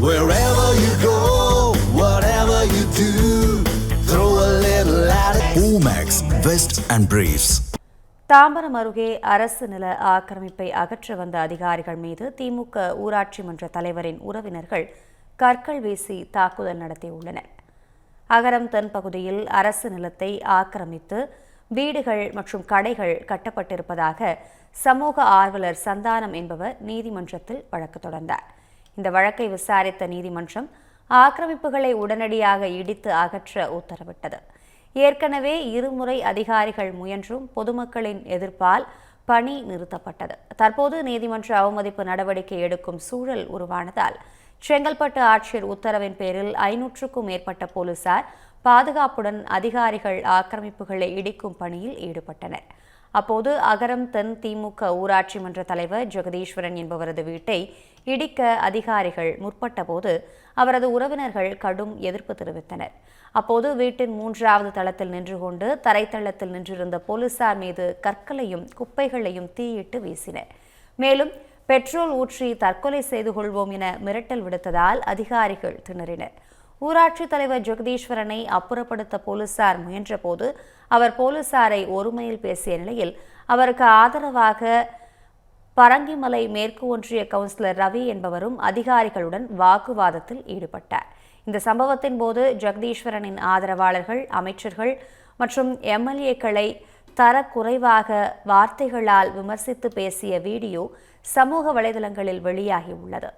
Wherever you go, whatever you do, throw a little at it. Omax, Vest and Briefs. Tambaram அருகே அரசு நில ஆக்கிரமிப்பை அகற்ற வந்த அதிகாரிகள் மீது திமுக ஊராட்சி மன்ற தலைவரின் உறவினர்கள் கற்கள் வீசி தாக்குதல் நடத்தியுள்ளனர். அகரம் தென் பகுதியில் அரசு நிலத்தை ஆக்கிரமித்து வீடுகள் மற்றும் கடைகள் கட்டப்பட்டிருப்பதாக சமூக ஆர்வலர் சந்தானம் என்பவர் நீதிமன்றத்தில் வழக்கு தொடர்ந்தார். இந்த வழக்கை விசாரித்த நீதிமன்றம் ஆக்கிரமிப்புகளை உடனடியாக இடித்து அகற்ற உத்தரவிட்டது. ஏற்கனவே இருமுறை அதிகாரிகள் முயன்றும் பொதுமக்களின் எதிர்ப்பால் பணி நிறுத்தப்பட்டது. தற்போது நீதிமன்ற அவமதிப்பு நடவடிக்கை எடுக்கும் சூழல் உருவானதால் செங்கல்பட்டு ஆட்சியர் உத்தரவின் பேரில் 500க்கும் மேற்பட்ட போலீசார் பாதுகாப்புடன் அதிகாரிகள் ஆக்கிரமிப்புகளை இடிக்கும் பணியில் ஈடுபட்டனர். அப்போது அகரம் தென் திமுக ஊராட்சி மன்ற தலைவர் ஜெகதீஸ்வரன் என்பவரது வீட்டை இடிக்க அதிகாரிகள் முற்பட்டபோது அவரது உறவினர்கள் கடும் எதிர்ப்பு தெரிவித்தனர். அப்போது வீட்டின் 3வது தளத்தில் நின்று கொண்டு தரைத்தளத்தில் நின்றிருந்த போலீசார் மீது கற்களையும் குப்பைகளையும் தீயிட்டு வீசினர். மேலும் பெட்ரோல் ஊற்றி தற்கொலை செய்து கொள்வோம் என மிரட்டல் விடுத்ததால் அதிகாரிகள் திணறினர். ஊராட்சி தலைவர் ஜெகதீஸ்வரனை அப்புறப்படுத்த போலீசார் முயன்றபோது அவர் போலீசாரை ஒருமையில் பேசிய நிலையில் அவருக்கு ஆதரவாக பரங்கிமலை மேற்கு ஒன்றிய கவுன்சிலர் ரவி என்பவரும் அதிகாரிகளுடன் வாக்குவாதத்தில் ஈடுபட்டார். இந்த சம்பவத்தின் போது ஜெகதீஸ்வரனின் ஆதரவாளர்கள், அமைச்சர்கள் மற்றும் எம்எல்ஏக்களை தரக்குறைவாக வார்த்தைகளால் விமர்சித்து பேசிய வீடியோ சமூக வலைதளங்களில் வெளியாகியுள்ளது.